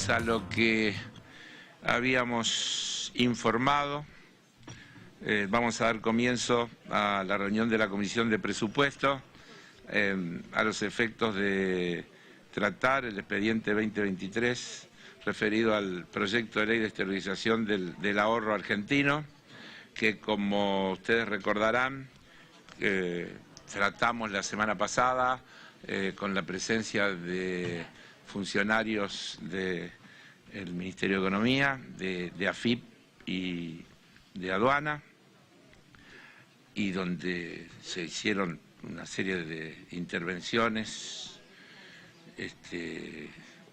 Volvemos a lo que habíamos informado. Vamos a dar comienzo a la reunión de la Comisión de Presupuesto a los efectos de tratar el expediente 2023 referido al proyecto de ley de exteriorización del ahorro argentino, que como ustedes recordarán, tratamos la semana pasada con la presencia de funcionarios del Ministerio de Economía, de AFIP y de Aduana, y donde se hicieron una serie de intervenciones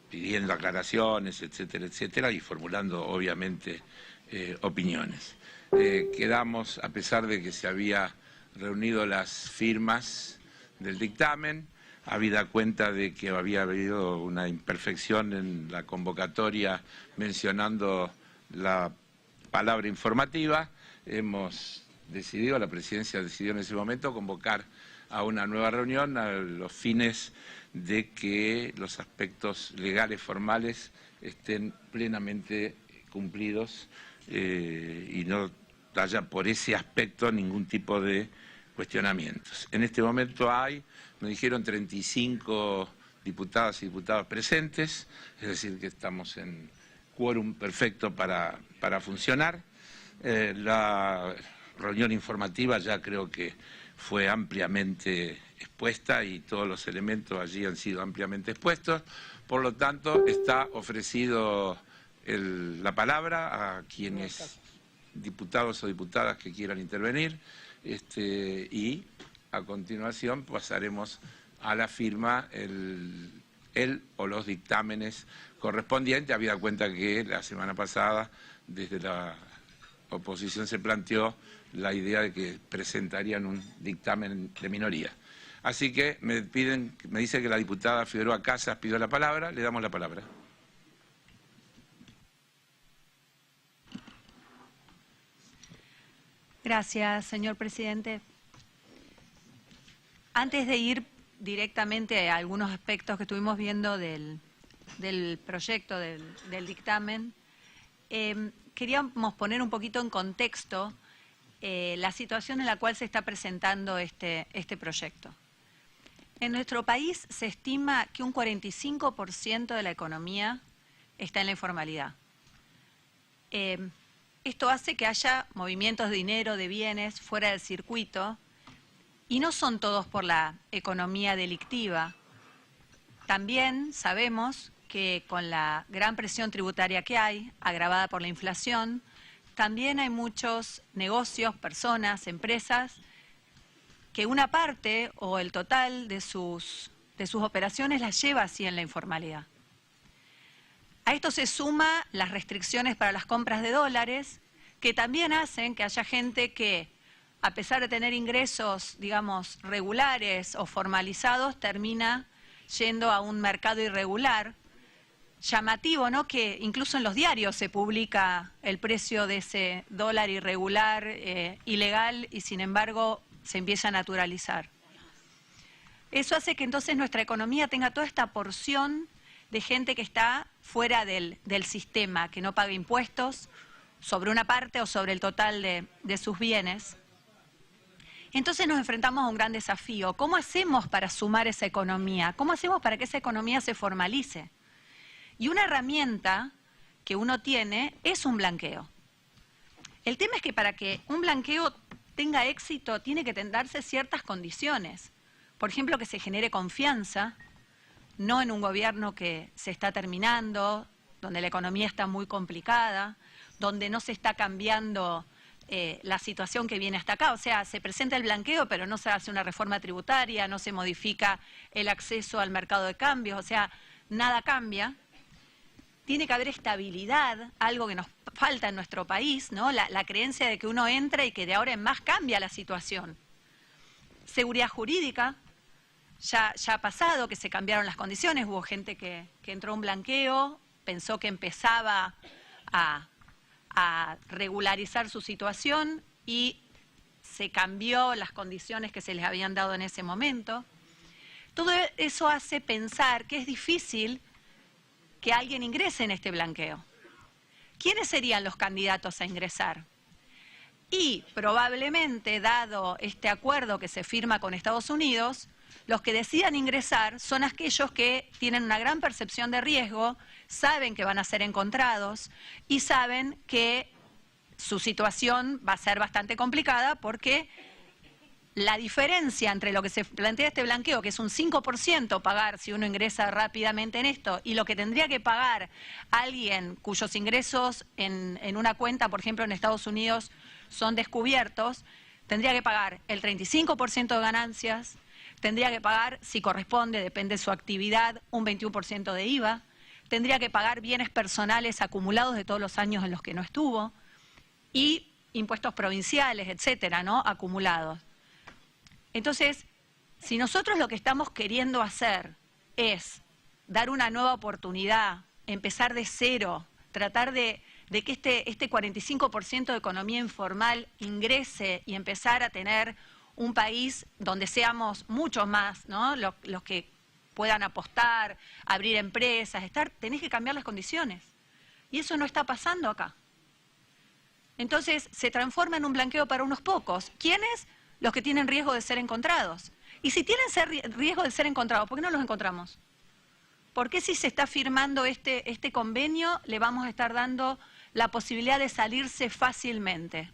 pidiendo aclaraciones, etcétera, etcétera, y formulando obviamente opiniones. Quedamos, a pesar de que se había reunido las firmas del dictamen, habida cuenta de que había habido una imperfección en la convocatoria mencionando la palabra informativa, hemos decidido, la presidencia decidió en ese momento convocar a una nueva reunión a los fines de que los aspectos legales formales estén plenamente cumplidos y no haya por ese aspecto ningún tipo de cuestionamientos. En este momento me dijeron 35 diputadas y diputados presentes, es decir, que estamos en quórum perfecto para funcionar. La reunión informativa ya creo que fue ampliamente expuesta y todos los elementos allí han sido ampliamente expuestos. Por lo tanto, está ofrecido la palabra a quienes diputados o diputadas que quieran intervenir y a continuación pasaremos a la firma el o los dictámenes correspondientes, habida cuenta que la semana pasada desde la oposición se planteó la idea de que presentarían un dictamen de minoría. Así que me dice que la diputada Figueroa Casas pidió la palabra, le damos la palabra. Gracias, señor presidente. Antes de ir directamente a algunos aspectos que estuvimos viendo del proyecto, del dictamen, queríamos poner un poquito en contexto la situación en la cual se está presentando este proyecto. En nuestro país se estima que un 45% de la economía está en la informalidad. Esto hace que haya movimientos de dinero, de bienes, fuera del circuito, y no son todos por la economía delictiva. También sabemos que con la gran presión tributaria que hay, agravada por la inflación, también hay muchos negocios, personas, empresas, que una parte o el total de sus operaciones las lleva así en la informalidad. A esto se suma las restricciones para las compras de dólares, que también hacen que haya gente que, a pesar de tener ingresos, digamos, regulares o formalizados, termina yendo a un mercado irregular. Llamativo, ¿no?, que incluso en los diarios se publica el precio de ese dólar irregular, ilegal, y sin embargo se empieza a naturalizar. Eso hace que entonces nuestra economía tenga toda esta porción de gente que está fuera del sistema, que no paga impuestos sobre una parte o sobre el total de sus bienes. Entonces nos enfrentamos a un gran desafío. ¿Cómo hacemos para sumar esa economía? ¿Cómo hacemos para que esa economía se formalice? Y una herramienta que uno tiene es un blanqueo. El tema es que para que un blanqueo tenga éxito tiene que darse ciertas condiciones. Por ejemplo, que se genere confianza, no en un gobierno que se está terminando, donde la economía está muy complicada, donde no se está cambiando la situación que viene hasta acá. O sea, se presenta el blanqueo, pero no se hace una reforma tributaria, no se modifica el acceso al mercado de cambios, o sea, nada cambia. Tiene que haber estabilidad, algo que nos falta en nuestro país, ¿no? La creencia de que uno entra y que de ahora en más cambia la situación. Seguridad jurídica, ya ha pasado que se cambiaron las condiciones, hubo gente que entró a un blanqueo, pensó que empezaba a regularizar su situación y se cambió las condiciones que se les habían dado en ese momento. Todo eso hace pensar que es difícil que alguien ingrese en este blanqueo. ¿Quiénes serían los candidatos a ingresar? Y probablemente, dado este acuerdo que se firma con Estados Unidos, los que decidan ingresar son aquellos que tienen una gran percepción de riesgo, saben que van a ser encontrados y saben que su situación va a ser bastante complicada porque la diferencia entre lo que se plantea este blanqueo, que es un 5% pagar si uno ingresa rápidamente en esto, y lo que tendría que pagar alguien cuyos ingresos en una cuenta, por ejemplo en Estados Unidos, son descubiertos, tendría que pagar el 35% de ganancias, tendría que pagar, si corresponde, depende de su actividad, un 21% de IVA, tendría que pagar bienes personales acumulados de todos los años en los que no estuvo, y impuestos provinciales, etcétera, ¿no?, acumulados. Entonces, si nosotros lo que estamos queriendo hacer es dar una nueva oportunidad, empezar de cero, tratar de que este 45% de economía informal ingrese y empezar a tener un país donde seamos muchos más, ¿no?, los que puedan apostar, abrir empresas, tenés que cambiar las condiciones. Y eso no está pasando acá. Entonces, se transforma en un blanqueo para unos pocos. ¿Quiénes? Los que tienen riesgo de ser encontrados. Y si tienen riesgo de ser encontrados, ¿por qué no los encontramos? ¿Por qué si se está firmando este convenio le vamos a estar dando la posibilidad de salirse fácilmente?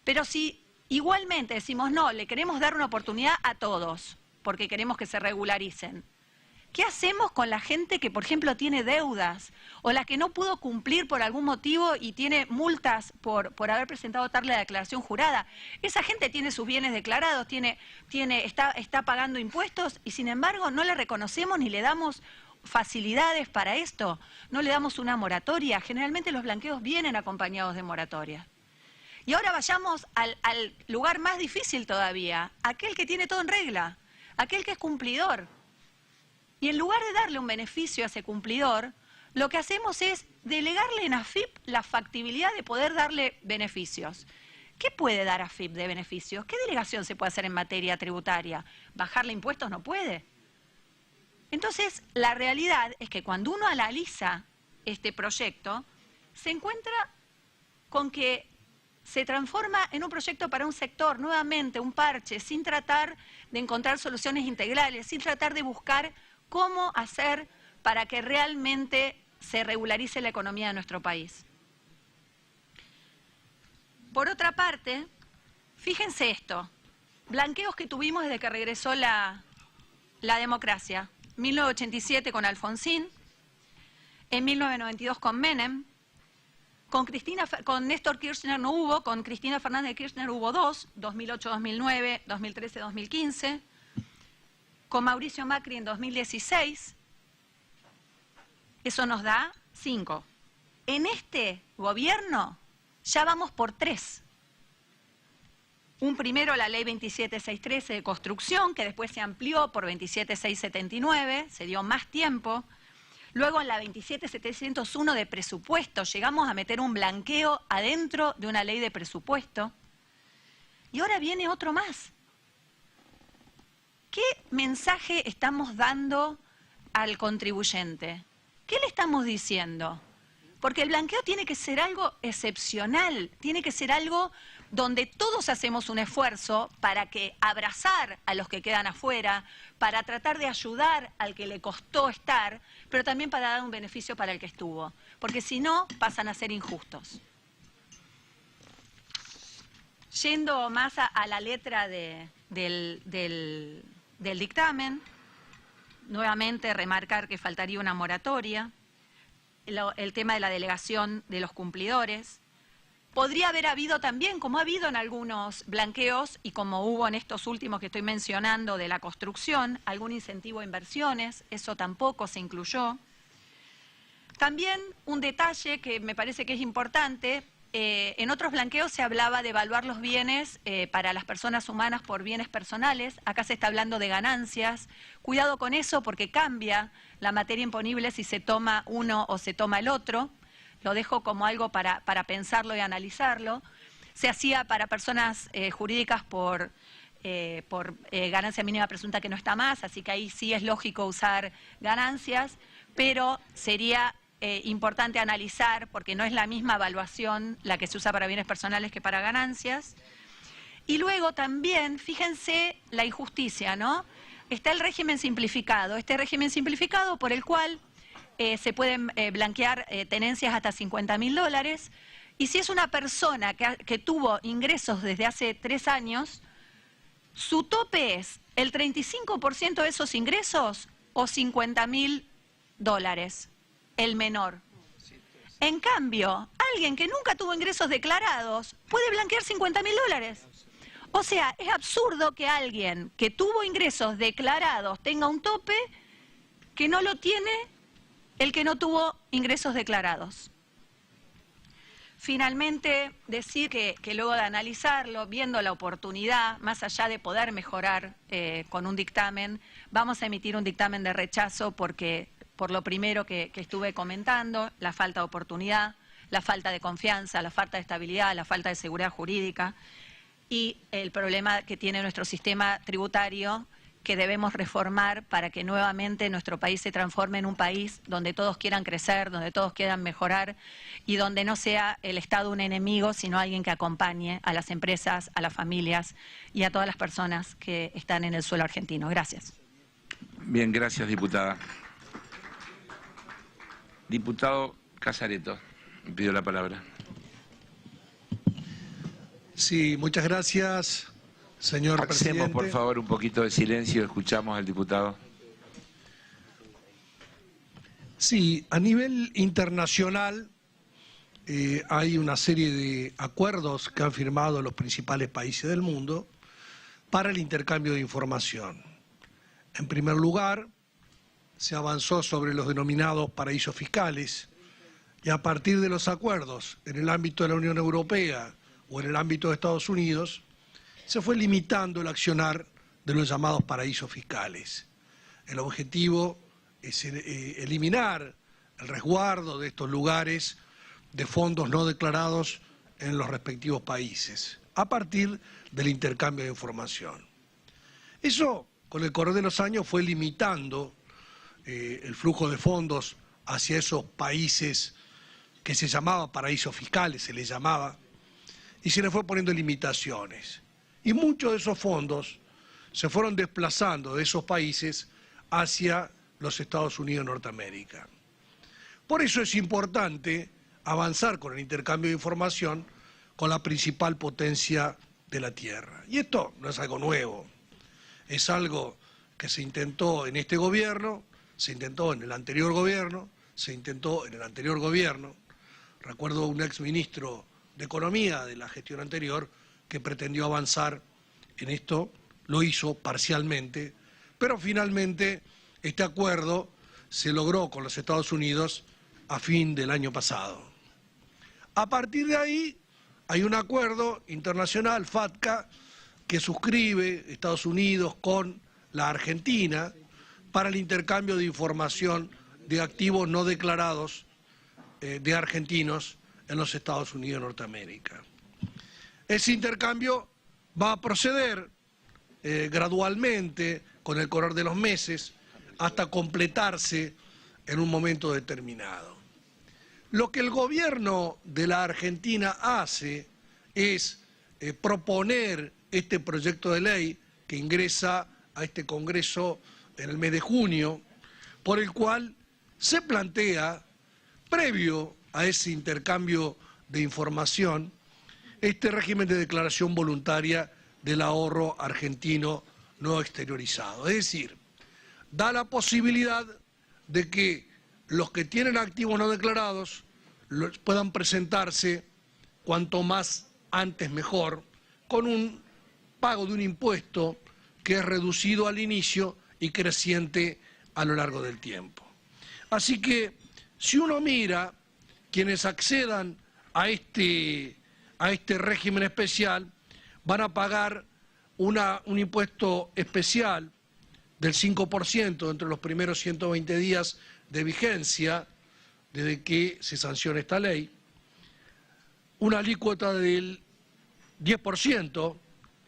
Pero si igualmente decimos, no, le queremos dar una oportunidad a todos, porque queremos que se regularicen, ¿qué hacemos con la gente que, por ejemplo, tiene deudas o la que no pudo cumplir por algún motivo y tiene multas por haber presentado tarde la declaración jurada? Esa gente tiene sus bienes declarados, está pagando impuestos y, sin embargo, no le reconocemos ni le damos facilidades para esto, no le damos una moratoria. Generalmente los blanqueos vienen acompañados de moratoria. Y ahora vayamos al lugar más difícil todavía, aquel que tiene todo en regla, aquel que es cumplidor. Y en lugar de darle un beneficio a ese cumplidor, lo que hacemos es delegarle en AFIP la factibilidad de poder darle beneficios. ¿Qué puede dar AFIP de beneficios? ¿Qué delegación se puede hacer en materia tributaria? ¿Bajarle impuestos no puede? Entonces, la realidad es que cuando uno analiza este proyecto, se encuentra con que se transforma en un proyecto para un sector, nuevamente un parche, sin tratar de encontrar soluciones integrales, sin tratar de buscar cómo hacer para que realmente se regularice la economía de nuestro país. Por otra parte, fíjense esto, blanqueos que tuvimos desde que regresó la democracia. 1987 con Alfonsín, en 1992 con Menem, con Néstor Kirchner no hubo, con Cristina Fernández de Kirchner hubo dos, 2008-2009, 2013-2015, con Mauricio Macri en 2016, eso nos da 5. En este gobierno ya vamos por 3. Un primero, la ley 27613 de construcción, que después se amplió por 27679, se dio más tiempo. Luego en la 27701 de presupuesto, llegamos a meter un blanqueo adentro de una ley de presupuesto. Y ahora viene otro más. ¿Qué mensaje estamos dando al contribuyente? ¿Qué le estamos diciendo? Porque el blanqueo tiene que ser algo excepcional, tiene que ser algo donde todos hacemos un esfuerzo para que abrazar a los que quedan afuera, para tratar de ayudar al que le costó estar, pero también para dar un beneficio para el que estuvo, porque si no, pasan a ser injustos. Yendo más a la letra del dictamen, nuevamente remarcar que faltaría una moratoria, el tema de la delegación de los cumplidores. Podría haber habido también, como ha habido en algunos blanqueos y como hubo en estos últimos que estoy mencionando de la construcción, algún incentivo a inversiones, eso tampoco se incluyó. También un detalle que me parece que es importante, en otros blanqueos se hablaba de evaluar los bienes para las personas humanas por bienes personales, acá se está hablando de ganancias. Cuidado con eso porque cambia la materia imponible si se toma uno o se toma el otro. Lo dejo como algo para pensarlo y analizarlo. Se hacía para personas jurídicas por ganancia mínima presunta que no está más, así que ahí sí es lógico usar ganancias, pero sería importante analizar, porque no es la misma evaluación la que se usa para bienes personales que para ganancias. Y luego también, fíjense la injusticia, ¿no? Está el régimen simplificado, este régimen simplificado por el cual se pueden blanquear tenencias hasta $50.000, y si es una persona que tuvo ingresos desde hace 3 años, su tope es el 35% de esos ingresos o $50.000, el menor. En cambio, alguien que nunca tuvo ingresos declarados puede blanquear $50.000. O sea, es absurdo que alguien que tuvo ingresos declarados tenga un tope que no lo tiene el que no tuvo ingresos declarados. Finalmente, decir que luego de analizarlo, viendo la oportunidad, más allá de poder mejorar con un dictamen, vamos a emitir un dictamen de rechazo porque, por lo primero que estuve comentando, la falta de oportunidad, la falta de confianza, la falta de estabilidad, la falta de seguridad jurídica y el problema que tiene nuestro sistema tributario, que debemos reformar para que nuevamente nuestro país se transforme en un país donde todos quieran crecer, donde todos quieran mejorar y donde no sea el Estado un enemigo, sino alguien que acompañe a las empresas, a las familias y a todas las personas que están en el suelo argentino. Gracias. Bien, gracias, diputada. Diputado Casareto, pido la palabra. Sí, muchas gracias, señor presidente. Hacemos, por favor, un poquito de silencio, escuchamos al diputado. Sí, a nivel internacional hay una serie de acuerdos que han firmado los principales países del mundo para el intercambio de información. En primer lugar, se avanzó sobre los denominados paraísos fiscales y a partir de los acuerdos en el ámbito de la Unión Europea o en el ámbito de Estados Unidos, se fue limitando el accionar de los llamados paraísos fiscales. El objetivo es eliminar el resguardo de estos lugares de fondos no declarados en los respectivos países, a partir del intercambio de información. Eso, con el correr de los años, fue limitando el flujo de fondos hacia esos países que se llamaba paraísos fiscales, se les llamaba, y se le fue poniendo limitaciones. Y muchos de esos fondos se fueron desplazando de esos países hacia los Estados Unidos de Norteamérica. Por eso es importante avanzar con el intercambio de información con la principal potencia de la Tierra. Y esto no es algo nuevo, es algo que se intentó en este gobierno, se intentó en el anterior gobierno, se intentó en el anterior gobierno. Recuerdo un exministro de Economía de la gestión anterior que pretendió avanzar en esto, lo hizo parcialmente, pero finalmente este acuerdo se logró con los Estados Unidos a fin del año pasado. A partir de ahí hay un acuerdo internacional, FATCA, que suscribe Estados Unidos con la Argentina para el intercambio de información de activos no declarados de argentinos en los Estados Unidos de Norteamérica. Ese intercambio va a proceder gradualmente con el correr de los meses hasta completarse en un momento determinado. Lo que el gobierno de la Argentina hace es proponer este proyecto de ley que ingresa a este Congreso en el mes de junio, por el cual se plantea, previo a ese intercambio de información, este régimen de declaración voluntaria del ahorro argentino no exteriorizado. Es decir, da la posibilidad de que los que tienen activos no declarados puedan presentarse cuanto más antes mejor, con un pago de un impuesto que es reducido al inicio y creciente a lo largo del tiempo. Así que, si uno mira quienes accedan a este régimen especial, van a pagar un impuesto especial del 5% entre los primeros 120 días de vigencia desde que se sanciona esta ley, una alícuota del 10%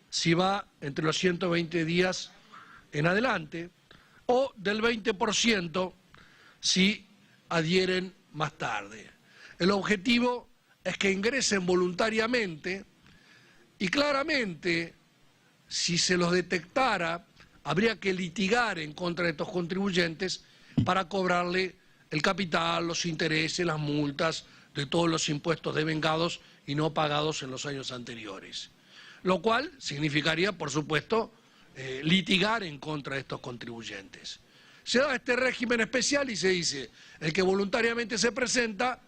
si va entre los 120 días en adelante, o del 20% si adhieren más tarde. El objetivo es que ingresen voluntariamente y claramente, si se los detectara, habría que litigar en contra de estos contribuyentes para cobrarle el capital, los intereses, las multas de todos los impuestos devengados y no pagados en los años anteriores. Lo cual significaría, por supuesto, litigar en contra de estos contribuyentes. Se da este régimen especial y se dice, el que voluntariamente se presenta,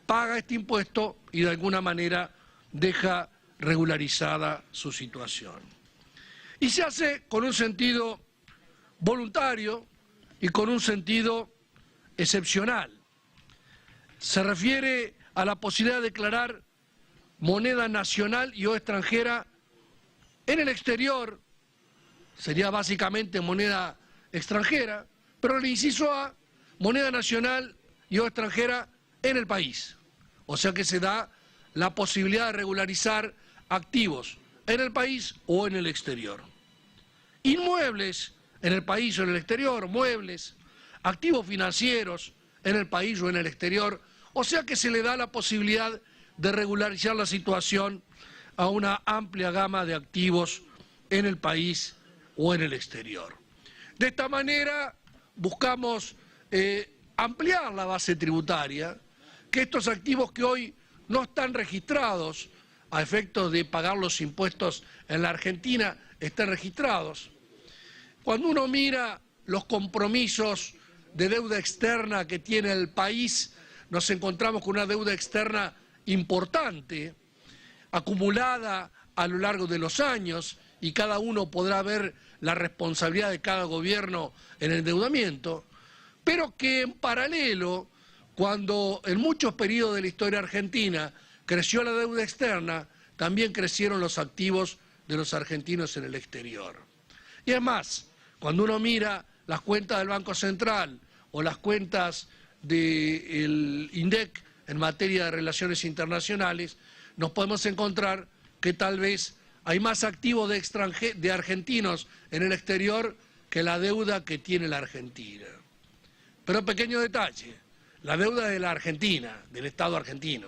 paga este impuesto y de alguna manera deja regularizada su situación. Y se hace con un sentido voluntario y con un sentido excepcional. Se refiere a la posibilidad de declarar moneda nacional y o extranjera en el exterior, sería básicamente moneda extranjera, pero el inciso A, moneda nacional y o extranjera en el país. O sea que se da la posibilidad de regularizar activos en el país o en el exterior. Inmuebles en el país o en el exterior, muebles, activos financieros en el país o en el exterior, o sea que se le da la posibilidad de regularizar la situación a una amplia gama de activos en el país o en el exterior. De esta manera buscamos ampliar la base tributaria, que estos activos que hoy no están registrados a efectos de pagar los impuestos en la Argentina estén registrados. Cuando uno mira los compromisos de deuda externa que tiene el país, nos encontramos con una deuda externa importante, acumulada a lo largo de los años, y cada uno podrá ver la responsabilidad de cada gobierno en el endeudamiento, pero que en paralelo, cuando en muchos periodos de la historia argentina creció la deuda externa, también crecieron los activos de los argentinos en el exterior. Y es más, cuando uno mira las cuentas del Banco Central o las cuentas del INDEC en materia de relaciones internacionales, nos podemos encontrar que tal vez hay más activos de argentinos en el exterior que la deuda que tiene la Argentina. Pero pequeño detalle, la deuda de la Argentina, del Estado argentino,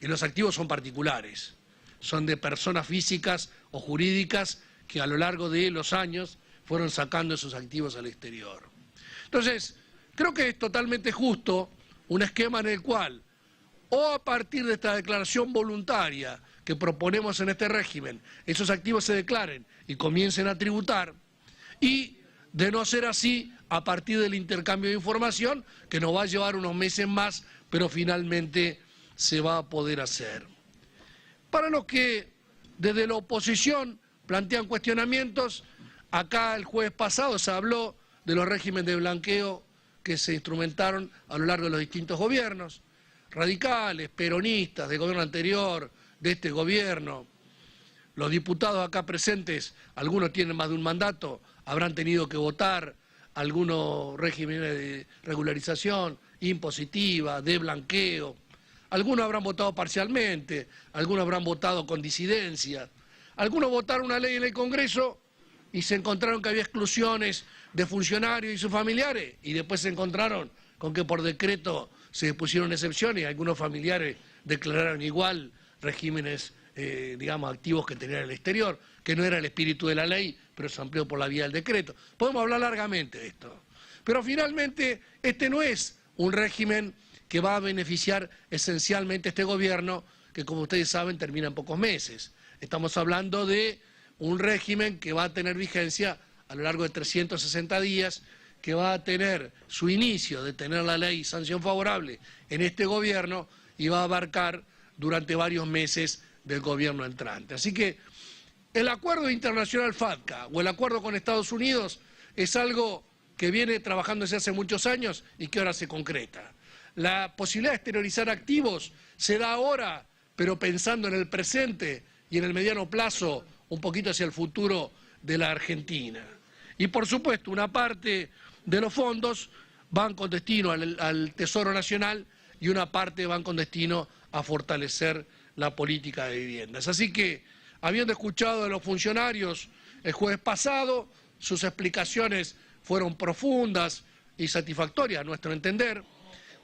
y los activos son particulares, son de personas físicas o jurídicas que a lo largo de los años fueron sacando esos activos al exterior. Entonces, creo que es totalmente justo un esquema en el cual, o a partir de esta declaración voluntaria que proponemos en este régimen, esos activos se declaren y comiencen a tributar, y de no ser así, a partir del intercambio de información, que nos va a llevar unos meses más, pero finalmente se va a poder hacer. Para los que desde la oposición plantean cuestionamientos, acá el jueves pasado se habló de los regímenes de blanqueo que se instrumentaron a lo largo de los distintos gobiernos, radicales, peronistas, del gobierno anterior, de este gobierno. Los diputados acá presentes, algunos tienen más de un mandato, habrán tenido que votar algunos regímenes de regularización impositiva, de blanqueo. Algunos habrán votado parcialmente, algunos habrán votado con disidencia. Algunos votaron una ley en el Congreso y se encontraron que había exclusiones de funcionarios y sus familiares, y después se encontraron con que por decreto se pusieron excepciones y algunos familiares declararon igual regímenes, digamos, activos que tenían en el exterior, que no era el espíritu de la ley, pero se amplió por la vía del decreto. Podemos hablar largamente de esto. Pero finalmente este no es un régimen que va a beneficiar esencialmente a este gobierno, que como ustedes saben termina en pocos meses. Estamos hablando de un régimen que va a tener vigencia a lo largo de 360 días, que va a tener su inicio de tener la ley sanción favorable en este gobierno y va a abarcar durante varios meses del gobierno entrante. Así que el acuerdo internacional FATCA o el acuerdo con Estados Unidos es algo que viene trabajándose hace muchos años y que ahora se concreta. La posibilidad de exteriorizar activos se da ahora, pero pensando en el presente y en el mediano plazo, un poquito hacia el futuro de la Argentina. Y por supuesto, una parte de los fondos van con destino al Tesoro Nacional y una parte van con destino a fortalecer la política de viviendas. Así que, habiendo escuchado de los funcionarios el jueves pasado, sus explicaciones fueron profundas, y satisfactoria a nuestro entender,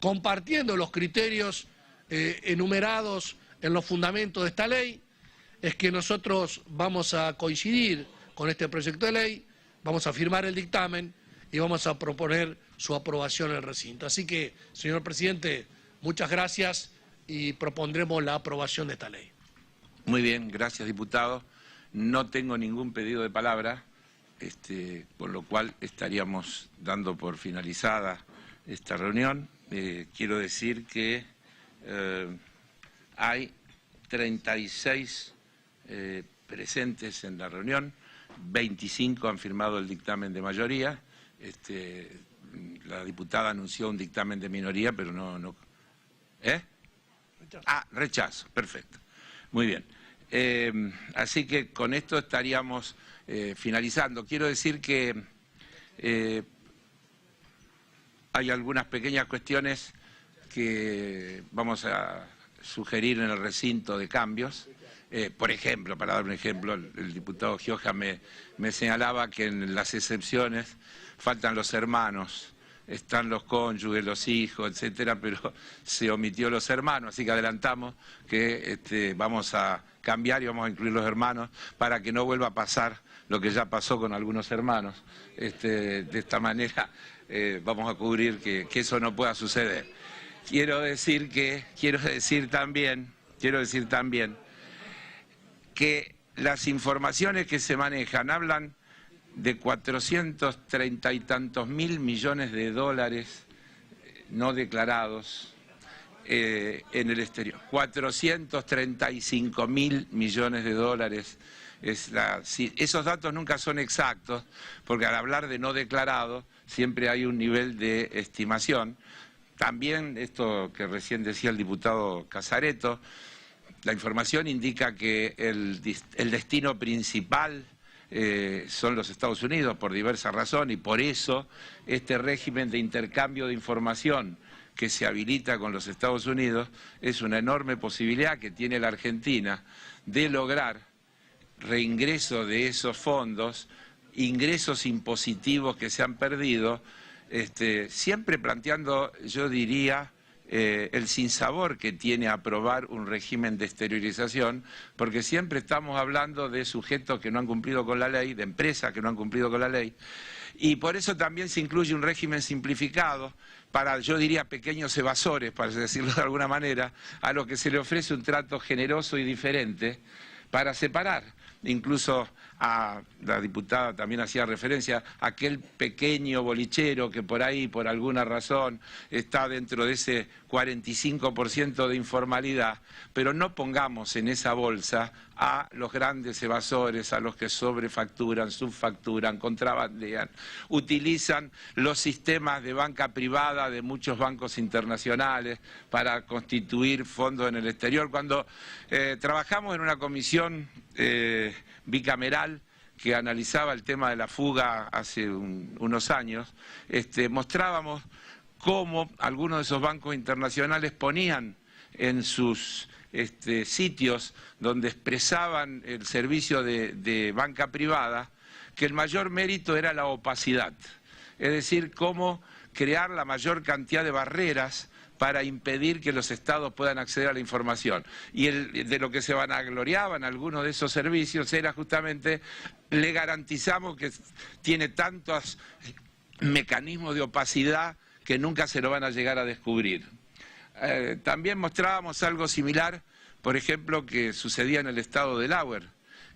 compartiendo los criterios enumerados en los fundamentos de esta ley, es que nosotros vamos a coincidir con este proyecto de ley, vamos a firmar el dictamen y vamos a proponer su aprobación en el recinto. Así que, señor presidente, muchas gracias y propondremos la aprobación de esta ley. Muy bien, gracias, diputado. No tengo ningún pedido de palabra, por lo cual estaríamos dando por finalizada esta reunión. Quiero decir que hay 36 presentes en la reunión, 25 han firmado el dictamen de mayoría. La diputada anunció un dictamen de minoría, pero no. Rechazo. Ah, rechazo, perfecto. Muy bien. Así que con esto estaríamos finalizando. Quiero decir que hay algunas pequeñas cuestiones que vamos a sugerir en el recinto de cambios. Por ejemplo, para dar un ejemplo, el diputado Gioja me señalaba que en las excepciones faltan los hermanos, están los cónyuges, los hijos, etcétera, pero se omitió los hermanos, así que adelantamos que vamos a cambiar y vamos a incluir los hermanos para que no vuelva a pasar lo que ya pasó con algunos hermanos. De esta manera vamos a cubrir que eso no pueda suceder. Quiero decir también que las informaciones que se manejan hablan de 430 y tantos mil millones de dólares no declarados en el exterior. 435 mil millones de dólares. Esos datos nunca son exactos, porque al hablar de no declarado siempre hay un nivel de estimación. También esto que recién decía el diputado Casareto, la información indica que el destino principal son los Estados Unidos por diversas razones, y por eso este régimen de intercambio de información que se habilita con los Estados Unidos es una enorme posibilidad que tiene la Argentina de lograr reingreso de esos fondos, ingresos impositivos que se han perdido, siempre planteando, yo diría, el sinsabor que tiene aprobar un régimen de exteriorización, porque siempre estamos hablando de sujetos que no han cumplido con la ley, de empresas que no han cumplido con la ley, y por eso también se incluye un régimen simplificado para, yo diría, pequeños evasores, para decirlo de alguna manera, a los que se le ofrece un trato generoso y diferente para separar. Incluso a la diputada también hacía referencia a aquel pequeño bolichero que por ahí, por alguna razón, está dentro de ese 45% de informalidad, pero no pongamos en esa bolsa a los grandes evasores, a los que sobrefacturan, subfacturan, contrabandean, utilizan los sistemas de banca privada de muchos bancos internacionales para constituir fondos en el exterior. Cuando trabajamos en una comisión bicameral que analizaba el tema de la fuga hace unos años, mostrábamos cómo algunos de esos bancos internacionales ponían en sus sitios donde expresaban el servicio de banca privada que el mayor mérito era la opacidad, es decir, cómo crear la mayor cantidad de barreras para impedir que los estados puedan acceder a la información. Y de lo que se vanagloriaban algunos de esos servicios era justamente, le garantizamos que tiene tantos mecanismos de opacidad que nunca se lo van a llegar a descubrir. También mostrábamos algo similar, por ejemplo, que sucedía en el estado de Delaware,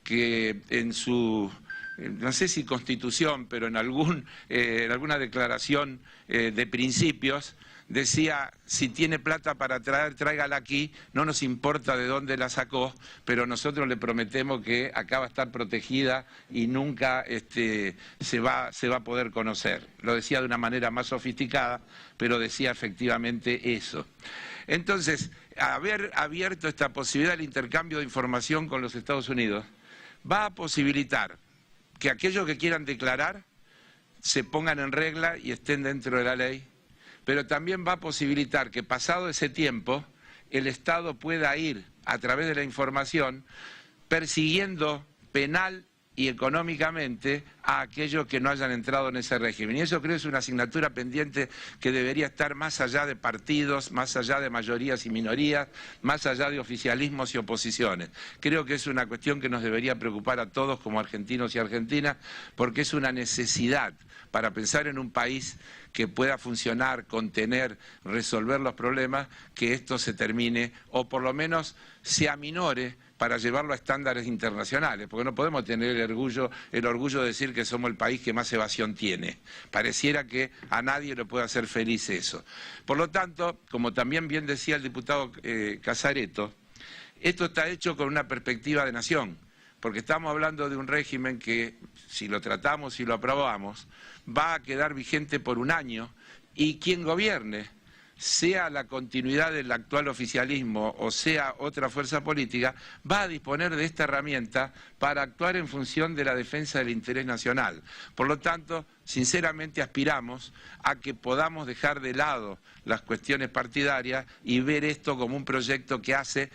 que en su, no sé si constitución, pero en alguna declaración de principios, decía, si tiene plata para traer, tráigala aquí, no nos importa de dónde la sacó, pero nosotros le prometemos que acá va a estar protegida y nunca se va a poder conocer. Lo decía de una manera más sofisticada, pero decía efectivamente eso. Entonces, haber abierto esta posibilidad del intercambio de información con los Estados Unidos va a posibilitar que aquellos que quieran declarar se pongan en regla y estén dentro de la ley, pero también va a posibilitar que pasado ese tiempo el Estado pueda ir a través de la información persiguiendo penal y económicamente a aquellos que no hayan entrado en ese régimen. Y eso creo es una asignatura pendiente que debería estar más allá de partidos, más allá de mayorías y minorías, más allá de oficialismos y oposiciones. Creo que es una cuestión que nos debería preocupar a todos como argentinos y argentinas, porque es una necesidad para pensar en un país que pueda funcionar, contener, resolver los problemas, que esto se termine o por lo menos se aminore para llevarlo a estándares internacionales, porque no podemos tener el orgullo de decir que somos el país que más evasión tiene. Pareciera que a nadie le puede hacer feliz eso. Por lo tanto, como también bien decía el diputado Casareto, esto está hecho con una perspectiva de nación, porque estamos hablando de un régimen que, si lo tratamos y lo aprobamos, va a quedar vigente por un año y quien gobierne, sea la continuidad del actual oficialismo o sea otra fuerza política, va a disponer de esta herramienta para actuar en función de la defensa del interés nacional. Por lo tanto, sinceramente aspiramos a que podamos dejar de lado las cuestiones partidarias y ver esto como un proyecto que hace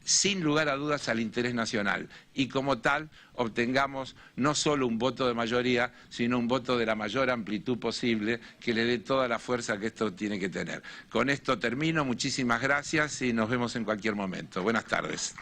sin lugar a dudas al interés nacional y como tal obtengamos no solo un voto de mayoría, sino un voto de la mayor amplitud posible que le dé toda la fuerza que esto tiene que tener. Con esto termino, muchísimas gracias y nos vemos en cualquier momento. Buenas tardes.